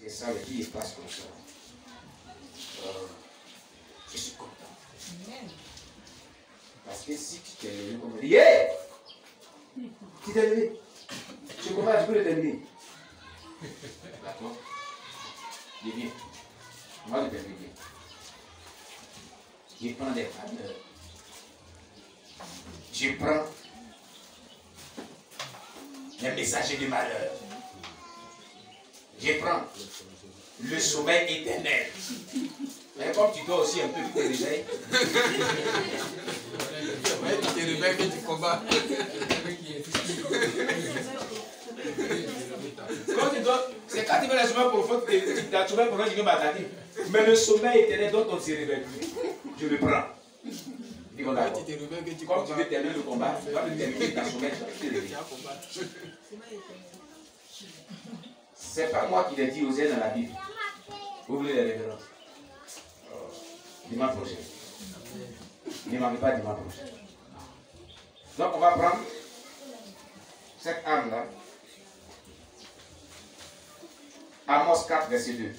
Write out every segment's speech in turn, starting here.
Et ça, le vie, il passe comme ça. Je suis content. Parce que si tu t'es levé comme dit, yeah! Tu t'es levé. Tu commences, tu peux le terminer. D'accord? Il est bien. Moi, je terminer. Je prends des valeurs. Je prends les messagers du malheur. Je prends le sommeil éternel. Mais comme tu dois aussi un peu, tu te réveilles. Tu te réveilles que tu combats. C'est quand tu veux le sommeil profond, tu le sommeil profond, tu veux m'attaquer. Mais le sommeil éternel dont on ne se réveille plus, je le prends. Comme tu veux terminer le combat, tu vas le terminer dans le sommeil, tu te réveilles. C'est pas moi qui l'ai dit aux ailes dans la Bible. Vous voulez les références? Dimanche prochain. Ne manquez pas dimanche prochain. Donc on va prendre cette âme-là. Amos 4, verset 2.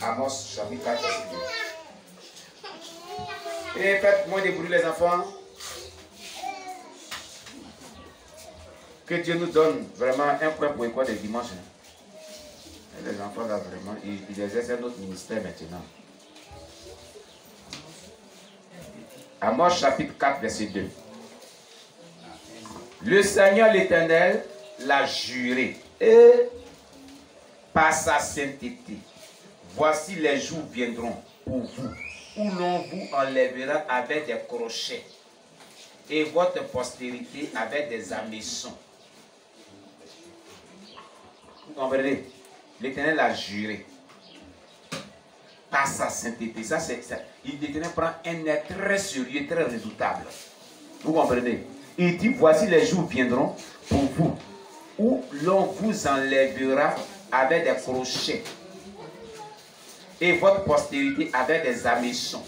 Amos chapitre 4, verset 2. Et faites moins de bruit les enfants. Que Dieu nous donne vraiment un point pour école de dimanche. Et les enfants là vraiment, ils exercent un autre ministère maintenant. Amos chapitre 4, verset 2. Le Seigneur l'Éternel l'a juré et par sa sainteté. Voici les jours viendront pour vous où l'on vous enlèvera avec des crochets et votre postérité avec des hameçons. Vous comprenez? L'Éternel a juré par sa sainteté. Ça, l'Éternel prend un être très sérieux, très redoutable. Vous comprenez? Il dit, voici les jours viendront pour vous où l'on vous enlèvera avec des crochets et votre postérité avec des hameçons.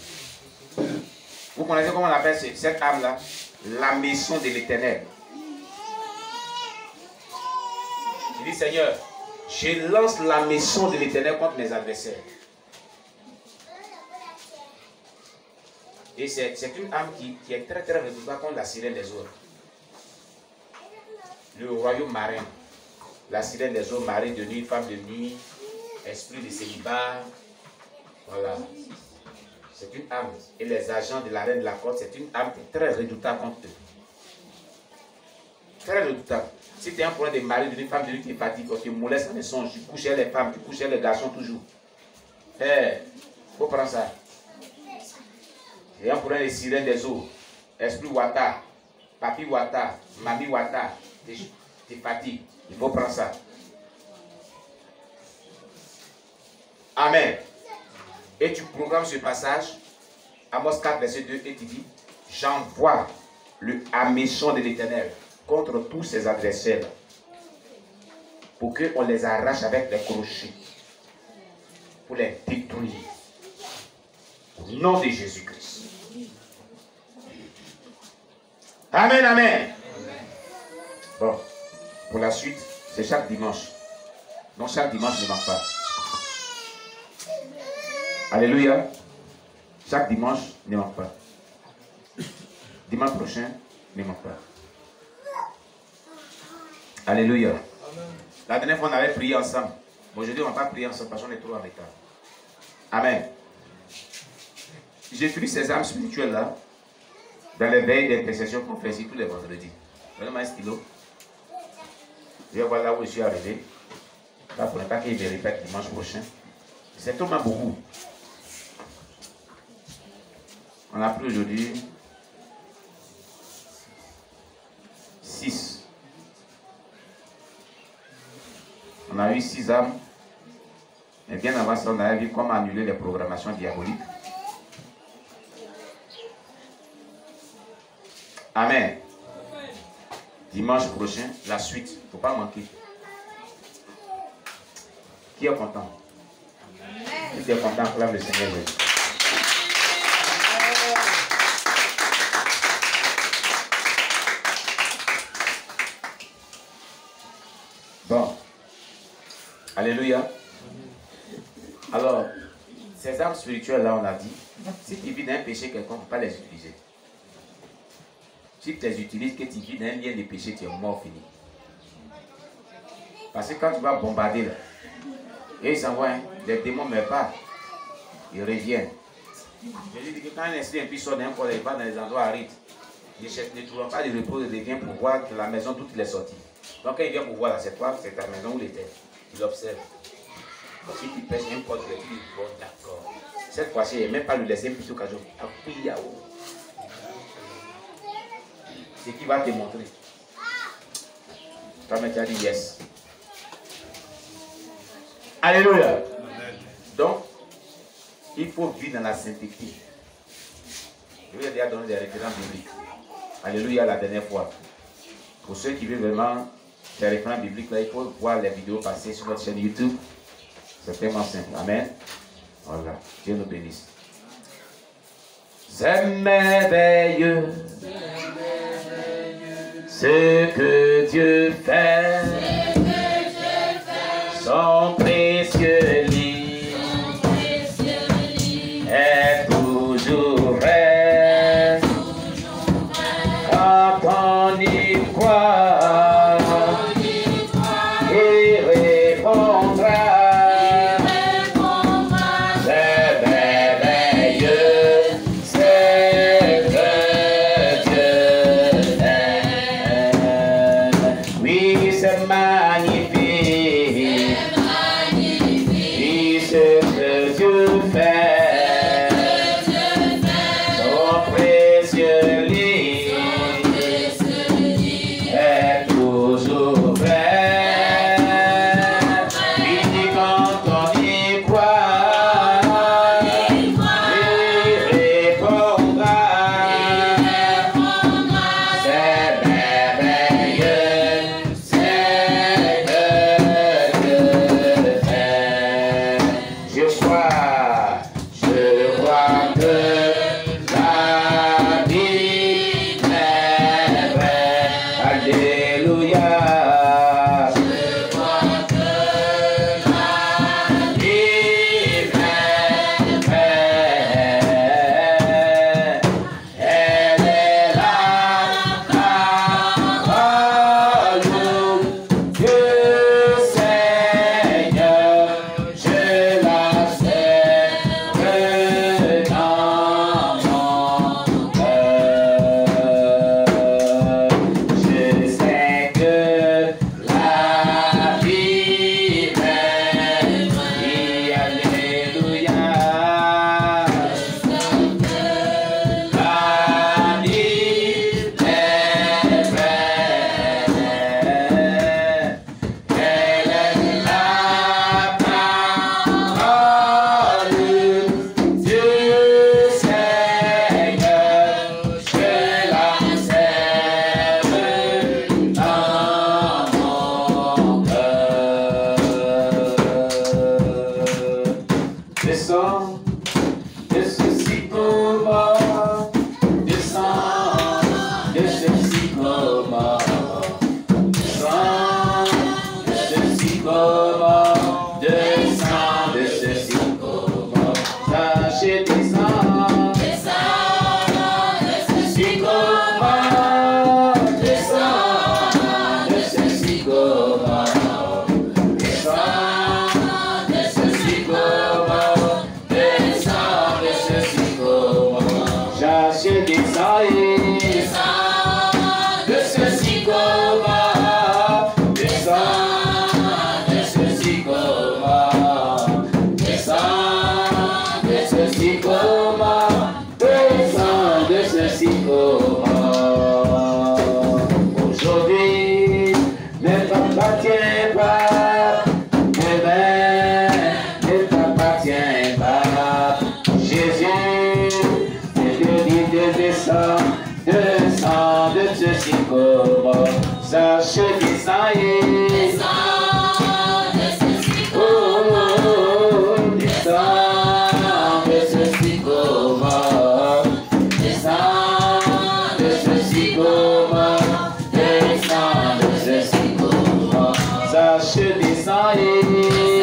Vous connaissez comment on appelle cette âme-là? L'hameçon de l'Éternel. Il dit, Seigneur, je lance l'hameçon de l'Éternel contre mes adversaires. Et c'est une âme qui est très très redoutable contre la sirène des eaux. Le royaume marin, la sirène des eaux marines de nuit, femme de nuit, esprit de célibat. Voilà. C'est une âme. Et les agents de la reine de la côte, c'est une âme qui est très redoutable contre eux. Très redoutable. Si tu as un problème de mari, d'une femme de nuit qui est fatiguée, tu molestes dans les songes, tu couches les femmes, tu couches les garçons toujours. Il faut prendre ça. Il y a un problème de sirène des eaux. Esprit Wata, Papi Wata, Mami Wata, tu fatigues. Il faut prendre ça. Amen. Et tu programmes ce passage, Amos 4, verset 2, et tu dis, j'envoie le hameçon de l'Éternel contre tous ses adversaires pour qu'on les arrache avec les crochets, pour les détruire. Au nom de Jésus-Christ. Amen, amen. Bon, pour la suite, c'est chaque dimanche. Non, chaque dimanche ne manque pas. Alléluia. Chaque dimanche ne manque pas. Dimanche prochain ne manque pas. Alléluia. La dernière fois, on avait prié ensemble. Aujourd'hui, on ne va pas prier ensemble parce qu'on est trop en retard. Amen. J'ai fini ces âmes spirituelles là dans les veilles d'intercession qu'on fait ici tous les vendredis. Donnez-moi un stylo. Je vais voir là où je suis arrivé. Là, pour ne pas qu'il me répète dimanche prochain. C'est tellement beaucoup. On a pris aujourd'hui 6. On a eu 6 âmes. Mais bien avant ça, on avait vu comment annuler les programmations diaboliques. Amen. Dimanche prochain, la suite. Il ne faut pas manquer. Qui est content? Qui est content? Acclame le Seigneur. Bon. Alléluia. Alors, ces armes spirituelles-là, on a dit, si tu vis dans un péché quelconque, il ne faut pas les utiliser. Si tu les utilises, que tu vis dans un lien de péché, tu es mort, fini. Parce que quand tu vas bombarder, là, et ils s'en vont, hein, les démons ne meurent pas. Ils reviennent. Je dis que quand un esprit impie sort d'un corps, il va dans les endroits arides. Ne trouvant pas de repos, il revient pour voir la maison d'où il est sorti. Donc quand il vient pour voir, c'est toi, c'est ta maison où il était. Il observe. Si tu pèses un corps de il dit, bon d'accord. Cette fois-ci, il ne même pas lui laisser plutôt qu'à jouer. C'est qui va te montrer. Toi, tu as dit yes. Alléluia. Donc, il faut vivre dans la sainteté. Je vais déjà donner des références bibliques. Alléluia la dernière fois. Pour ceux qui veulent vraiment des références bibliques, là, il faut voir les vidéos passer sur notre chaîne YouTube. C'est tellement simple. Amen. Voilà. Dieu nous bénisse. C'est merveilleux ce que Dieu fait. Son précieux lit est toujours vrai. Quand on y croit, il répondra. C'est merveilleux ce que Dieu fait. Oui, c'est magnifique. Aujourd'hui, ne t'appartient pas, demain ne t'appartient pas. Jésus, te descend de ce sycomore, sache descend et descend de ce sycomore, descend de ce sycomore, descend de ce sycomore, descend de ce sycomore, sache descend et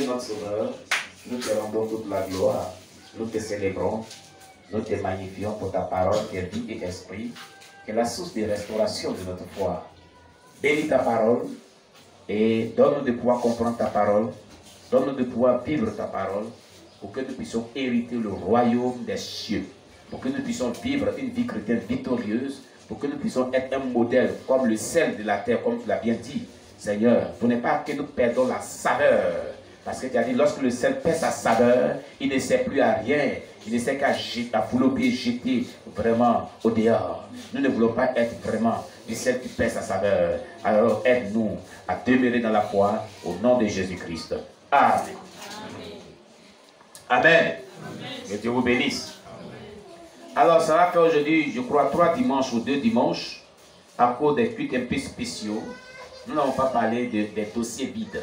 notre Sauveur, nous te rendons toute la gloire, nous te célébrons, nous te magnifions pour ta parole qui est vie et esprit, qui est la source de restauration de notre foi. Bénis ta parole et donne-nous de pouvoir comprendre ta parole, donne-nous de pouvoir vivre ta parole, pour que nous puissions hériter le royaume des cieux, pour que nous puissions vivre une vie chrétienne victorieuse, pour que nous puissions être un modèle comme le sel de la terre, comme tu l'as bien dit. Seigneur, pour ne pas que nous perdons la saveur, parce que tu as dit, lorsque le sel perd sa saveur, il ne sert plus à rien, il ne sert qu'à fouler au pied, jeter vraiment au dehors. Nous ne voulons pas être vraiment du sel qui perd sa saveur. Alors aide-nous à demeurer dans la foi au nom de Jésus-Christ. Amen. Amen. Que Dieu vous bénisse. Alors, ça va faire aujourd'hui, je crois, 3 dimanches ou 2 dimanches, à cause des cultes un peu spéciaux. Nous n'avons pas parlé des dossiers vides,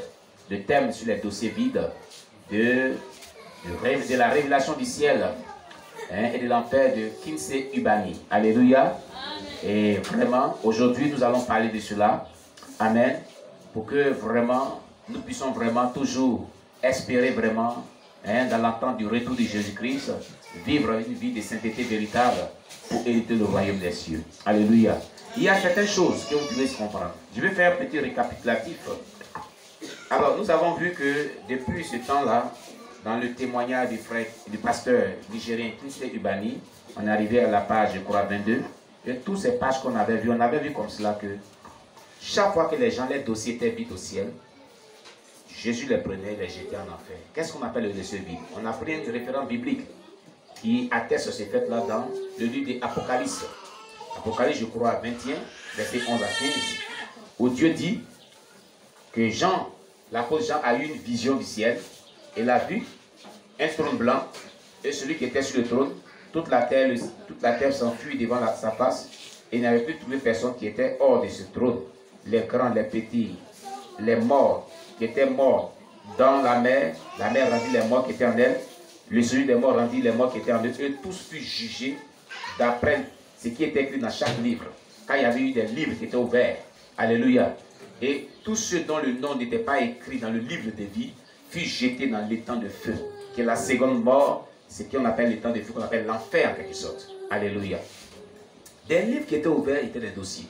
de thèmes sur les dossiers vides, de la révélation du ciel et de l'enfer de Kinsey Ubani. Alléluia. Et vraiment, aujourd'hui, nous allons parler de cela. Amen. Pour que vraiment, nous puissions vraiment toujours espérer vraiment, dans l'attente du retour de Jésus-Christ, vivre une vie de sainteté véritable pour hériter le royaume des cieux. Alléluia. Il y a certaines choses que vous devez comprendre. Je vais faire un petit récapitulatif. Alors, nous avons vu que depuis ce temps-là, dans le témoignage du pasteur nigérien Kinsey Ubani, on est arrivé à la page, je crois, 22. Et toutes ces pages qu'on avait vues, on avait vu comme cela que chaque fois que les gens, les dossiers étaient vides au ciel, Jésus les prenait, les jetait en enfer. Qu'est-ce qu'on appelle le dossier vide? On a pris une référence biblique qui atteste ce fait-là dans le livre d'Apocalypse. Apocalypse, je crois, 21, verset 11 à 15, où Dieu dit que Jean, l'apôtre Jean, a eu une vision du ciel. Il a vu un trône blanc et celui qui était sur le trône, toute la terre s'enfuit devant sa face et il n'y avait plus trouvé personne qui était hors de ce trône. Les grands, les petits, les morts qui étaient morts dans la mer rendit les morts qui étaient en elle, le celui des morts rendit les morts qui étaient en eux, et tous furent jugés d'après ce qui était écrit dans chaque livre. Quand il y avait eu des livres qui étaient ouverts, alléluia, et tous ceux dont le nom n'était pas écrit dans le livre de vie furent jetés dans l'étang de feu, qui est la seconde mort, ce qu'on appelle l'étang de feu, qu'on appelle l'enfer en quelque sorte. Alléluia. Des livres qui étaient ouverts étaient des dossiers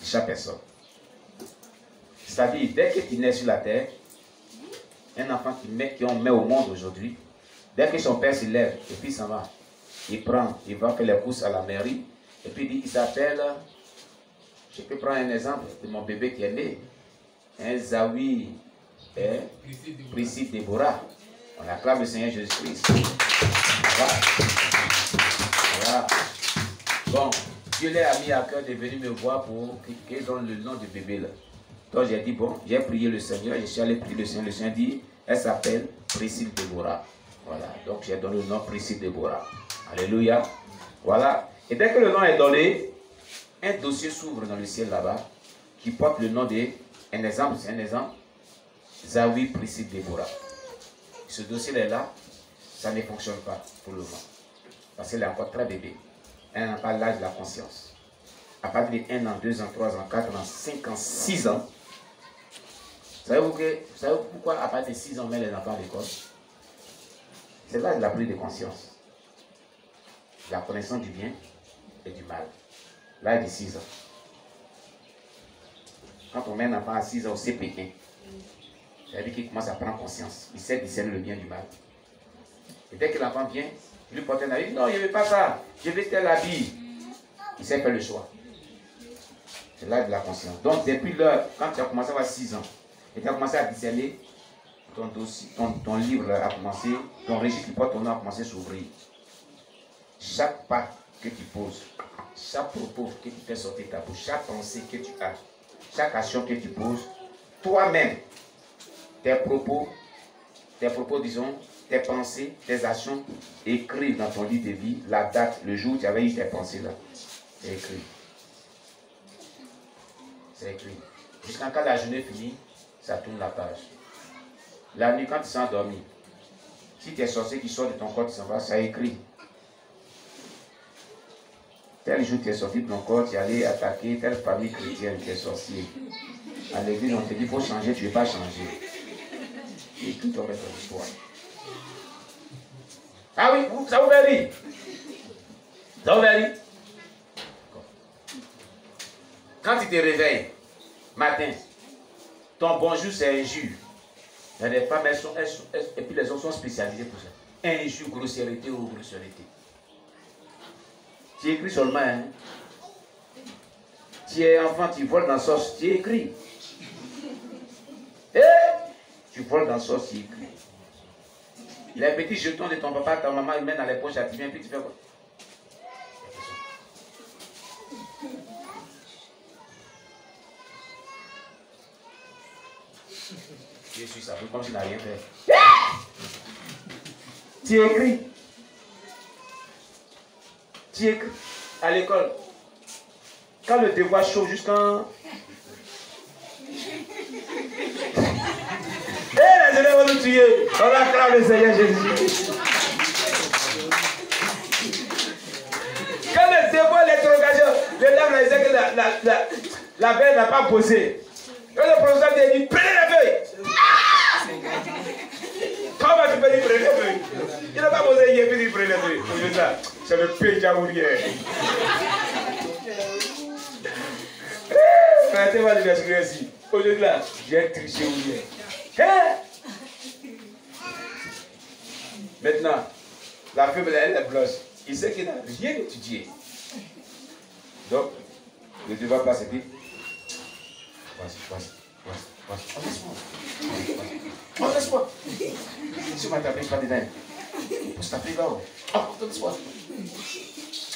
de chaque personne. C'est-à-dire, dès qu'il naît sur la terre, un enfant qu'on met au monde aujourd'hui, dès que son père se lève et puis s'en va, il va faire les courses à la mairie, et puis il s'appelle, je peux prendre un exemple de mon bébé qui est né, Zawi Priscille Déborah. On acclame le Seigneur Jésus-Christ. Voilà. Bon, Dieu l'a mis à cœur de venir me voir pour qu'il donne le nom du bébé là. Donc j'ai dit, bon, j'ai prié le Seigneur, je suis allé prier le Seigneur dit, elle s'appelle Priscille Déborah. Voilà, donc j'ai donné le nom Priscille Déborah. Alléluia. Voilà. Et dès que le nom est donné, un dossier s'ouvre dans le ciel là-bas, qui porte le nom de, un exemple, c'est un exemple, Zawi Priscille Déborah. Ce dossier est là, ça ne fonctionne pas pour le moment. Parce qu'elle est encore très bébé. Elle n'a pas l'âge de la conscience. À partir de 1 an, 2 ans, 3 ans, 4 ans, 5 ans, 6 ans, savez-vous pourquoi à partir de 6 ans on met les enfants à l'école? C'est l'âge de la prise de conscience. La connaissance du bien et du mal. L'âge de 6 ans. Quand on met un enfant à 6 ans au CP1, ça veut dire qu'il commence à prendre conscience. Il sait discerner le bien du mal. Et dès que l'enfant vient, il lui porte un avis. Non, je ne veux pas ça. Je veux tel habit. Il sait faire le choix. C'est l'âge de la conscience. Donc, depuis l'heure, quand tu as commencé à avoir 6 ans, et tu as commencé à discerner, ton livre a commencé, ton registre qui porte ton nom a commencé à s'ouvrir. Chaque pas que tu poses, chaque propos que tu fais sortir ta bouche, chaque pensée que tu as, chaque action que tu poses, toi-même, tes propos, disons, tes pensées, tes actions, écrivent dans ton livre de vie la date, le jour où tu avais eu tes pensées là. C'est écrit. C'est écrit. Jusqu'à quand la journée finit, ça tourne la page. La nuit, quand tu s'es endormi, si tes sorciers qui sortent de ton corps, tu s'en vas, ça écrit. Tel jour tu es sorti de ton corps, tu es allé attaquer telle famille chrétienne qui est sorcier. À l'église, on te dit, il faut changer, tu ne veux pas changer. tu écris ton maître d'histoire. Ah oui, ça vous fait rire? Ça vous fait rire? Quand tu te réveilles, matin, ton bonjour c'est injure. Les femmes, et puis les hommes sont spécialisés pour ça. Injure, grossièreté ou grossièreté. Tu écris seulement, hein? Tu es enfant, tu voles dans la sauce, tu écris. Et tu voles dans la sauce, tu écris. Les petits jetons de ton papa, ta maman, ils mettent dans les poches, tu viens, puis tu fais quoi? Je suis ça, comme si je n'ai rien fait. Tu écris. Tu écris à l'école. Quand le devoir chaud jusqu'en... Les élèves vont nous tuer. On acclame le Seigneur Jésus. Quand le devoir, l'interrogation, l'élève disait que la veille n'a pas posé. Quand le professeur dit, prenez la feuille. Comment tu peux dire prenez la feuille? Il n'a pas posé hier, puis il prenez la feuille. C'est le péjaourier. Arrêtez-moi de m'expliquer ici. Aujourd'hui là, j'ai triché ou hier. Maintenant, la femme elle est blanche. Il sait qu'il n'a rien étudié. Donc, le devoir passe et dit, voici. On laisse-moi. Si on va t'appeler pas dedans, on pousse t'appeler là-haut. On laisse-moi.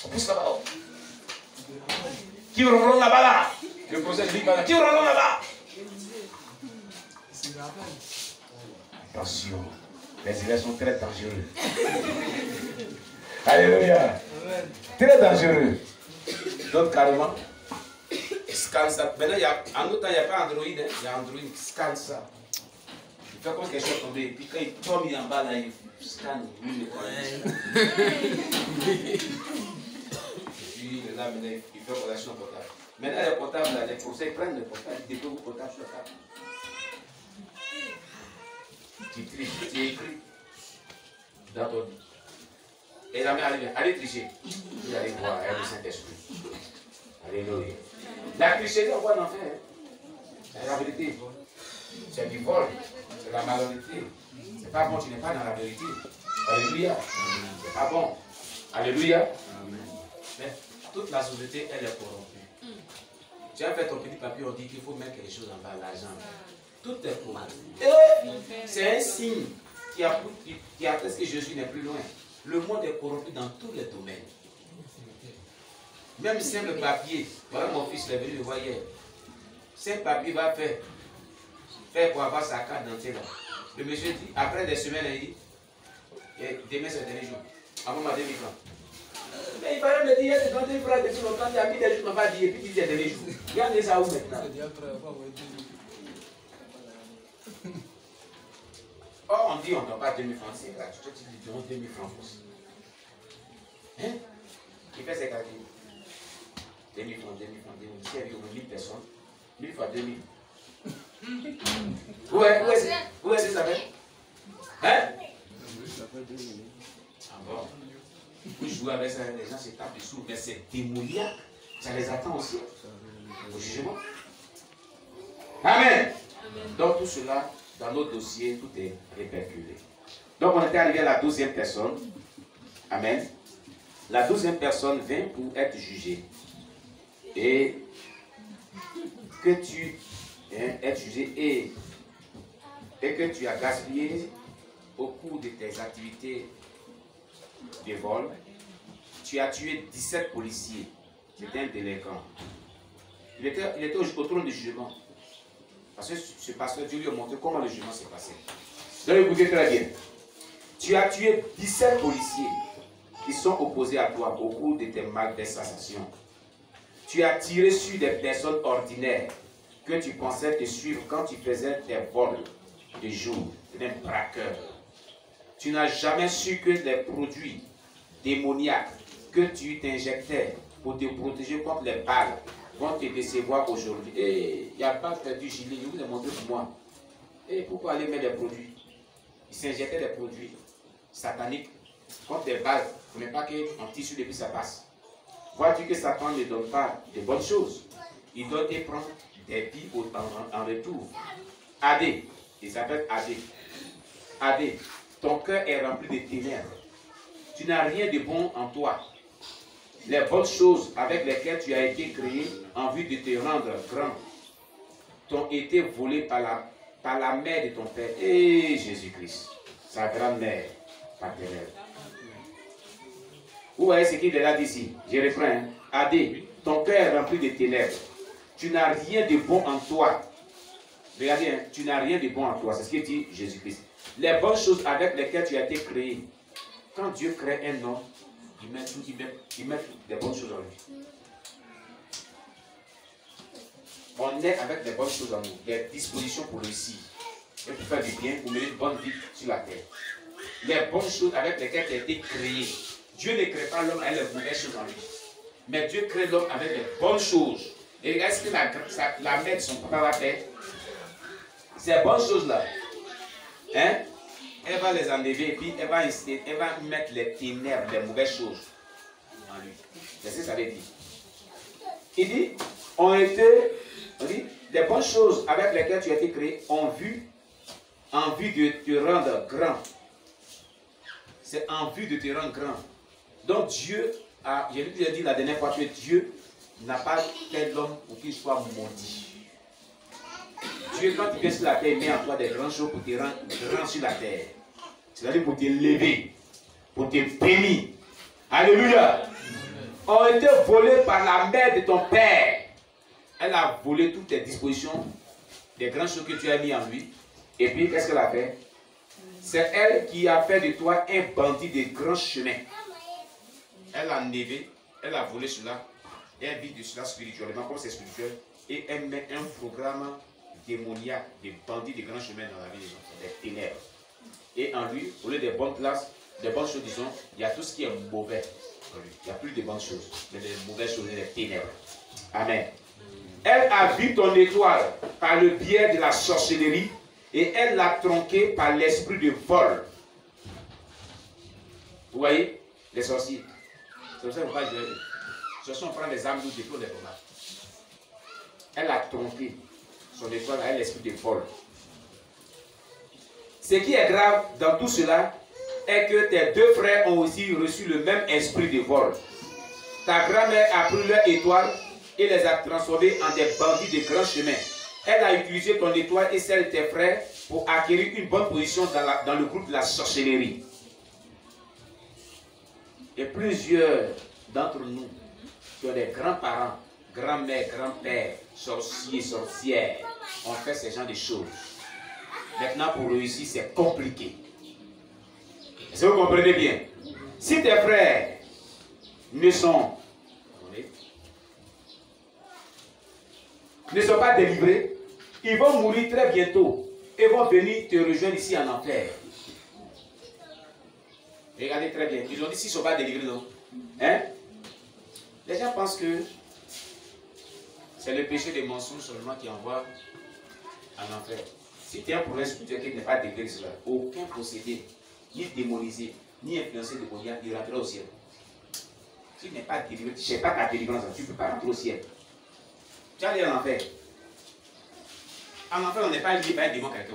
On pousse là-bas. Qui ronronne là-bas là? Le procès dit qui ronronne là-bas? Attention, les élèves sont très dangereux. Alléluia. Très dangereux. Donc carrément, scanne ça. Maintenant, en autre temps, il n'y a pas Android, hein? Il y a Android, scanne ça. Il fait comme quelque chose tomber. Puis quand il tombe en bas, là, il scanne. Puis là, maintenant, il fait relation portable. Maintenant, les portables, là, les procès, ils prennent le portable, ils déposent le portable sur la table. Tu triches, tu écris dans ton lit. Et la mère, allez tricher. Vous allez voir, elle est le Saint-Esprit. Alléluia. La tricherie, on voit l'enfer. C'est la vérité. C'est du vol. C'est la malhonnêteté. C'est pas bon, tu n'es pas dans la vérité. Alléluia. C'est pas bon. Alléluia. Mais toute la société, elle est corrompue. Tu as fait ton petit papier, on dit qu'il faut mettre quelque chose en bas, l'argent. Tout est corrompu. C'est un signe qui atteste que Jésus n'est plus loin. Le monde est corrompu dans tous les domaines. Même simple papier. Voilà, mon fils est venu le voir hier. Simple papier va faire pour avoir sa carte d'identité là. Le monsieur dit, après des semaines, il dit, demain c'est le dernier jour. Avant ma 2000 francs. Mais il fallait me dire, il y a des 20 francs depuis longtemps, il y a mis des jours, on va dire, et puis il dit, c'est le dernier jour. Regardez ça où maintenant? Oh, on dit, on ne donne pas 2000 francs, c'est gratuit. Toi, tu lui donnes 2000 francs aussi. Hein? Il fait ses calculs. 2000 francs, 2000 francs, 2000. S'il y avait au moins 1000 personnes, 1000 fois 2000. Où est-ce que ça fait? Hein? Ah bon? Vous jouez avec ça, les gens se tapent dessous, mais c'est démoniaque. Ça les attend aussi. Au jugement. Amen. Donc tout cela, dans notre dossier, tout est réperculé. Donc on était arrivé à la 12e personne. Amen. La 12e personne vient pour être jugée. Et que tu es jugé et que tu as gaspillé au cours de tes activités de vol, tu as tué 17 policiers. C'était un délinquant. Il était au trône du jugement. Parce que ce pasteur Dieu lui a montré comment le jugement s'est passé. Donc écoutez très bien. Tu as tué 17 policiers qui sont opposés à toi au cours de tes malversations. Tu as tiré sur des personnes ordinaires que tu pensais te suivre quand tu faisais tes vols de jour. Tu es un braqueur. Tu n'as jamais su que les produits démoniaques que tu t'injectais pour te protéger contre les balles vont te décevoir aujourd'hui. Et il n'y a pas perdu gilet, je vous ai montré pour moi. Et pourquoi aller mettre des produits? Ils s'injectaient des produits sataniques contre des balles. Il ne faut pas qu'en tissu depuis ça passe. Vois-tu que Satan ne donne pas de bonnes choses. Il doit te prendre des vies en retour. AD, il s'appelle AD. AD, ton cœur est rempli de ténèbres. Tu n'as rien de bon en toi. Les bonnes choses avec lesquelles tu as été créé en vue de te rendre grand t'ont été volées par la mère de ton père. Et Jésus-Christ, sa grand-mère paternelle. Vous voyez ce qu'il est là d'ici? Je reprends. Hein? AD, ton cœur est rempli de ténèbres. Tu n'as rien de bon en toi. Regardez, hein? Tu n'as rien de bon en toi. C'est ce que dit Jésus-Christ. Les bonnes choses avec lesquelles tu as été créé. Quand Dieu crée un homme, il met des bonnes choses en lui. On est avec des bonnes choses en nous, des dispositions pour réussir. Et pour faire du bien, pour mener une bonne vie sur la terre. Les bonnes choses avec lesquelles tu as été créé. Dieu ne crée pas l'homme avec les mauvaises choses en lui. Mais Dieu crée l'homme avec les bonnes choses. Et regarde ce que la mère de son papa va faire. Ces bonnes choses-là, hein, elle va les enlever et puis elle va mettre les ténèbres, les mauvaises choses en lui. C'est ce que ça veut dire. Il dit, on dit, les bonnes choses avec lesquelles tu as été créé en vue de te rendre grand. C'est en vue de te rendre grand. Donc Dieu a, j'ai déjà dit la dernière fois que Dieu n'a pas fait l'homme pour qu'il soit maudit. Dieu, quand il vient sur la terre, il met en toi des grandes choses pour te rendre grand sur la terre. C'est-à-dire pour te lever, pour te bénir. Alléluia. On a été volé par la mère de ton père. Elle a volé toutes tes dispositions, des grandes choses que tu as mis en lui. Et puis, qu'est-ce qu'elle a fait? C'est elle qui a fait de toi un bandit de grands chemins. Elle a enlevé, elle a volé cela, et elle vit de cela spirituellement, comme c'est spirituel, et elle met un programme démoniaque, des bandits de grands chemins dans la vie des enfants, des ténèbres. Et en lui, au lieu des bonnes classes, des bonnes choses, disons, il y a tout ce qui est mauvais en lui. Il n'y a plus de bonnes choses, mais des mauvaises choses, des ténèbres. Amen. Elle a vu ton étoile par le biais de la sorcellerie et elle l'a tronqué par l'esprit de vol. Vous voyez, les sorciers. C'est pour ça qu'on ne peut pas jouer. Ce sont on prend des armes, nous détruisons les tomates. Elle a tronqué son étoile avec l'esprit de vol. Ce qui est grave dans tout cela est que tes deux frères ont aussi reçu le même esprit de vol. Ta grand-mère a pris leur étoile et les a transformés en des bandits de grands chemins. Elle a utilisé ton étoile et celle de tes frères pour acquérir une bonne position dans le groupe de la sorcellerie. Et plusieurs d'entre nous qui ont des grands-parents, grand-mères, grands-pères, sorciers, sorcières, ont fait ce genre de choses. Maintenant, pour réussir, c'est compliqué. Est-ce que vous comprenez bien? Si tes frères ne sont pas délivrés, ils vont mourir très bientôt et vont venir te rejoindre ici en enfer. Regardez très bien. Ils ont dit s'ils ne sont pas délivrés, non? Hein? Les gens pensent que c'est le péché des mensonges seulement qui envoie en enfer. Si tu es un problème spirituel qui n'est pas délivré, cela, aucun possédé, ni démonisé, ni influencé de démoniaque, il rentrera au ciel. Si tu n'es pas délivré, tu ne sais pas ta délivrance, tu ne peux pas rentrer au ciel. Tu vas aller en enfer. En enfer, on n'est pas lié par un démon quelqu'un.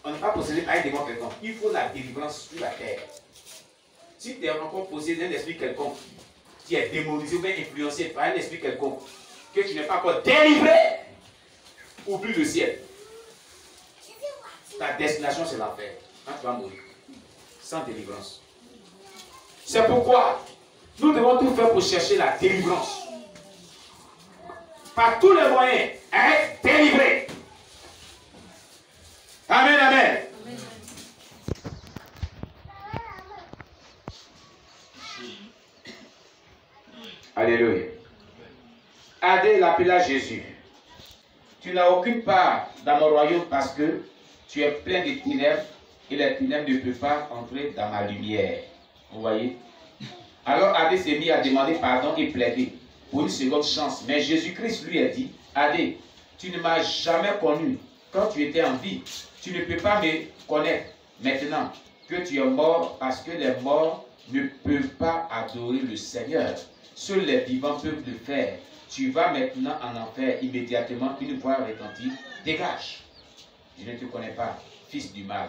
On n'est pas possédé par un démon quelqu'un. Il faut la délivrance sur la terre. Si tu es encore possédé d'un esprit quelconque, qui est démonisé ou bien influencé par un esprit quelconque, que tu n'es pas encore délivré, oublie le ciel. Ta destination, c'est l'enfer. Quand tu vas mourir, sans délivrance. C'est pourquoi nous devons tout faire pour chercher la délivrance. Par tous les moyens, être délivré. Amen, amen. Amen. Alléluia. Adé l'appela Jésus. Tu n'as aucune part dans mon royaume parce que tu es plein de ténèbres et les ténèbres ne peuvent pas entrer dans ma lumière. Vous voyez? Alors Adé s'est mis à demander pardon et plaider pour une seconde chance. Mais Jésus-Christ lui a dit, Adé, tu ne m'as jamais connu quand tu étais en vie. Tu ne peux pas me connaître Maintenant que tu es mort, parce que les morts ne peuvent pas adorer le Seigneur, seuls les vivants peuvent le faire. Tu vas maintenant en enfer. Immédiatement, une voix retentit. Dégage. Je ne te connais pas, fils du mal.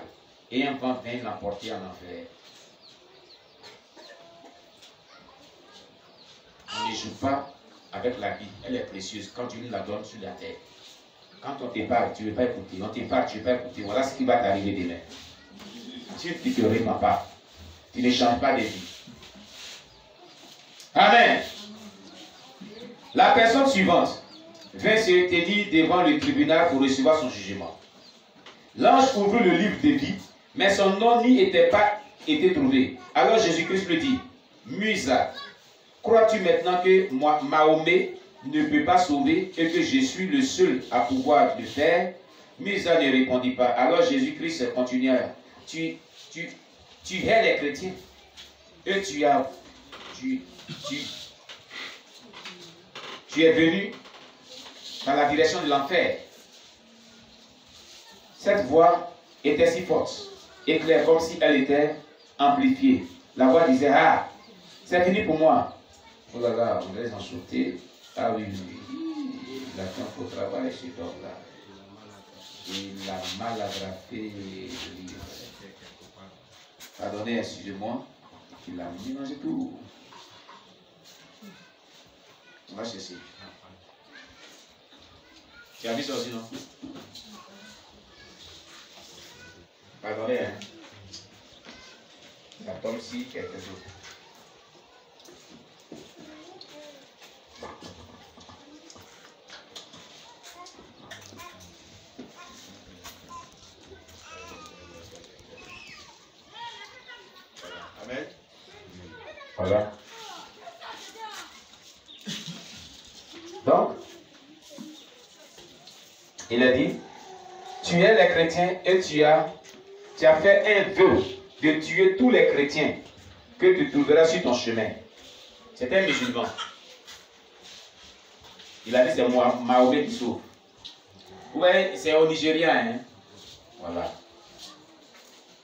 Et un vent vint l'emporter en enfer. On ne joue pas avec la vie. Elle est précieuse quand tu nous la donnes sur la terre. Quand on te parle, tu ne veux pas écouter. On te parle, tu ne veux pas écouter. Voilà ce qui va t'arriver demain. Tu ne te réponds pas. Tu ne changes pas de vie. Amen. La personne suivante vint se tenir devant le tribunal pour recevoir son jugement. L'ange ouvrit le livre de vie, mais son nom n'y était pas été trouvé. Alors Jésus-Christ lui dit, Musa, crois-tu maintenant que moi, Mahomet ne peut pas sauver et que je suis le seul à pouvoir le faire? Musa ne répondit pas. Alors Jésus-Christ continua, tu hais les chrétiens et tu es venu dans la direction de l'enfer. Cette voix était si forte et claire comme si elle était amplifiée. La voix disait, ah, c'est fini pour moi. Oh là là, on laisse en sauter. Ah oui, il a fait un faux travail cet homme-là. Il a malagrafé le livre. Pardonnez, excusez-moi. Il a mélangé tout. On va chercher. Tu as vu ça aussi, non? Pardonnez, hein. Ça tombe si quelque chose. Amen. Voilà. Donc, il a dit, tu es les chrétiens et tu as fait un vœu de tuer tous les chrétiens que tu trouveras sur ton chemin. C'est un musulman. Il a dit, c'est Mahomet qui sauve. Ouais, c'est au Nigeria, hein. Voilà.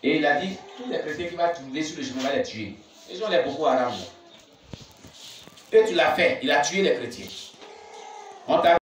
Et il a dit, tous les chrétiens qui vont trouver sur le chemin, va les tuer. Ils ont les Boko Haram. Et tu l'as fait, il a tué les chrétiens. On t'a